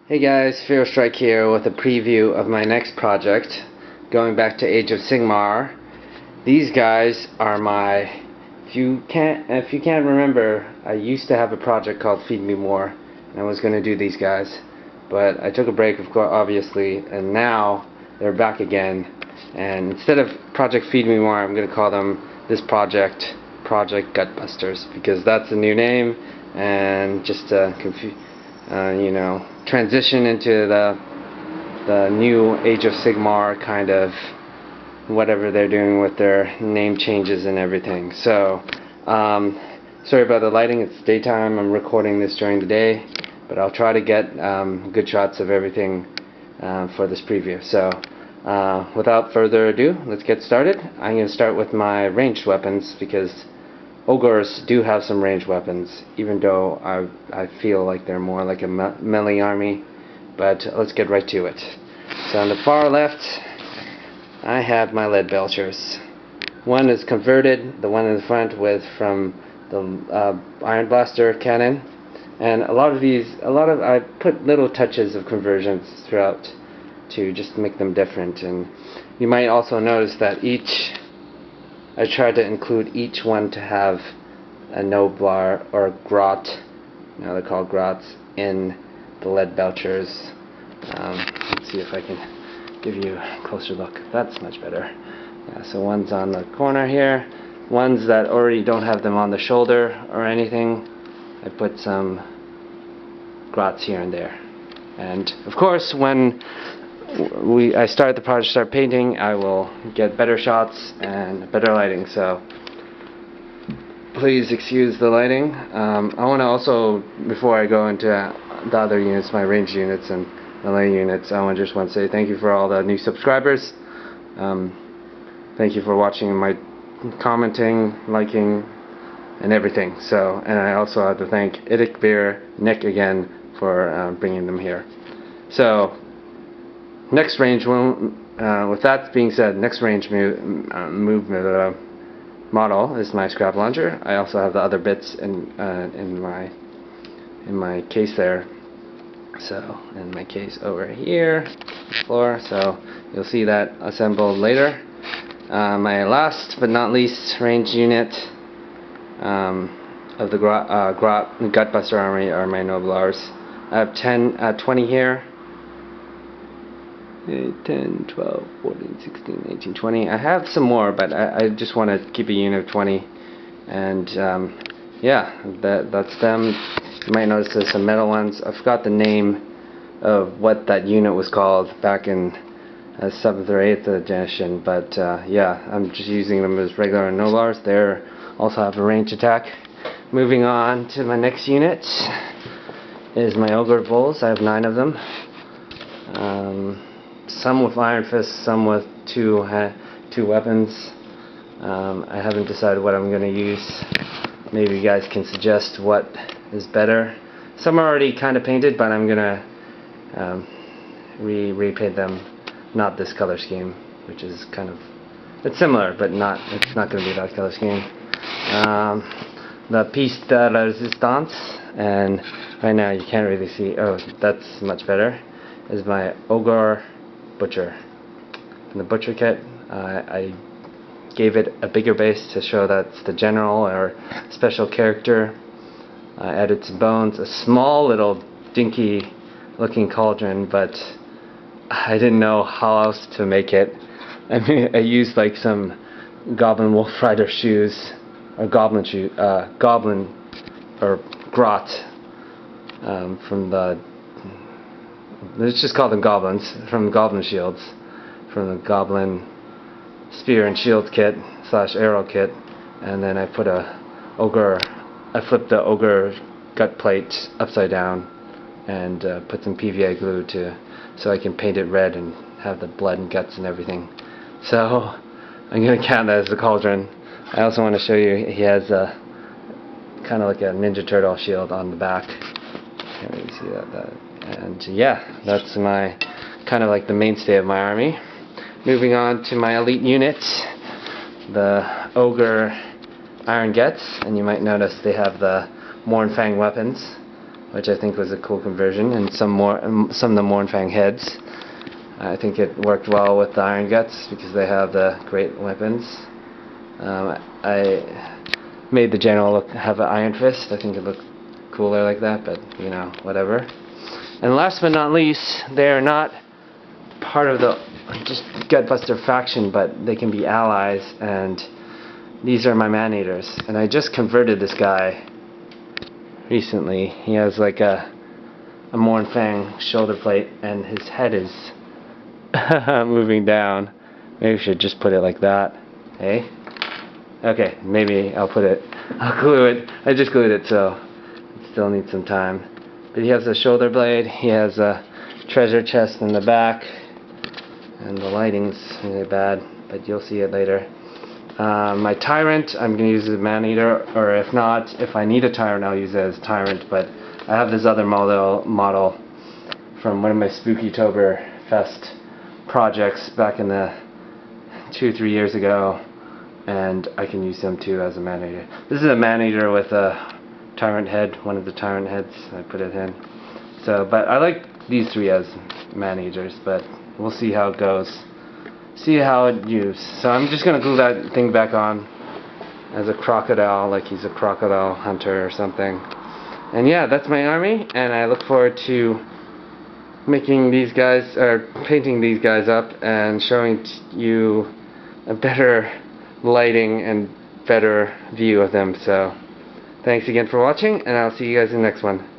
Hey guys, Fear Strike here with a preview of my next project, going back to Age of Sigmar. These guys are my, if you can't remember, I used to have a project called Feed Me More, and I was going to do these guys, but I took a break, of course, obviously, and now they're back again. And instead of Project Feed Me More, I'm going to call them this project Gutbusters, because that's the new name, and just transition into the new Age of Sigmar kind of whatever they're doing with their name changes and everything. So, sorry about the lighting. It's daytime. I'm recording this during the day, but I'll try to get good shots of everything for this preview. So, without further ado, let's get started. I'm going to start with my ranged weapons because Ogres do have some ranged weapons, even though I feel like they're more like a melee army. But let's get right to it. So on the far left, I have my lead belchers. One is converted, the one in the front from the Iron Blaster cannon, and I put little touches of conversions throughout to just make them different. And you might also notice that I tried to include each one to have a Noblar or a Grot, now they're called Grots, in the lead belchers. Let's see if I can give you a closer look. That's much better. Yeah, so one's on the corner here. Ones that already don't have them on the shoulder or anything, I put some Grots here and there. And of course, when I start the project, start painting, I will get better shots and better lighting, so please excuse the lighting. I want to also, before I go into the other units, my ranged units and melee units, I just want to say thank you for all the new subscribers. Thank you for watching my commenting, liking, and everything. So, and I also have to thank Idic Beer, Nick again for bringing them here. So, next range one. With that being said, next range model is my scrap launcher. I also have the other bits in my case there. So, in my case over here, floor. So you'll see that assembled later. My last but not least range unit of the Gutbuster army are my Noblars. I have 20 here. 10, 12, 14, 16, 18, 20. I have some more, but I just want to keep a unit of 20. And yeah, that's them. You might notice there's some metal ones. I forgot the name of what that unit was called back in 7th or 8th edition, but yeah, I'm just using them as regular Noblars. They also have a range attack. Moving on to my next unit is my Ogre Bulls. I have 9 of them. Some with Iron Fists, some with two weapons. I haven't decided what I'm going to use. Maybe you guys can suggest what is better. Some are already kind of painted, but I'm going to repaint them. Not this color scheme, which is it's similar, but it's not going to be that color scheme. The Piece de Resistance, and right now you can't really see. Oh, that's much better. Is my Ogre Butcher. In the Butcher kit, I gave it a bigger base to show that it's the general or special character. I added some bones, a small little dinky looking cauldron, but I didn't know how else to make it. I mean, I used like some Goblin Wolf Rider shoes, or Goblin or Grot from the, let's just call them Goblins, from the Goblin Shields, from the Goblin Spear and Shield kit / arrow kit, and then I put I flipped the Ogre gut plate upside down and put some PVA glue so I can paint it red and have the blood and guts and everything. So I'm going to count that as the cauldron. I also want to show you he has a kind of like a Ninja Turtle shield on the back. Can't really see that. And yeah, that's my kind of like the mainstay of my army. Moving on to my elite unit, the Ogre Iron Gets, and you might notice they have the Mornfang weapons. which I think was a cool conversion, and some of the Mournfang heads. I think it worked well with the Iron Guts because they have the great weapons. I made the general have an Iron Fist. I think it looked cooler like that, but you know, whatever. And last but not least, they are not part of the just Gutbuster faction, but they can be allies, and these are my man-eaters. And I just converted this guy recently. He has like a Mournfang shoulder plate, and his head is moving down. Maybe we should just put it like that. Hey? Okay, maybe I'll glue it. I just glued it, so it still needs some time. But he has a shoulder blade, he has a treasure chest in the back, and the lighting's really bad, but you'll see it later. My Tyrant, I'm going to use as a man-eater, or if not, if I need a Tyrant, I'll use it as Tyrant, but I have this other model from one of my Spookytober Fest projects back in the 2-3 years ago, and I can use them too as a man-eater. This is a man-eater with a Tyrant head, one of the Tyrant heads. I put it in. So, but I like these three as man-eaters, but we'll see how it goes. See how it used. So I'm just gonna glue that thing back on as a crocodile, like he's a crocodile hunter or something. And yeah, that's my army, and I look forward to making these guys, or painting these guys up and showing you a better lighting and better view of them. So thanks again for watching, and I'll see you guys in the next one.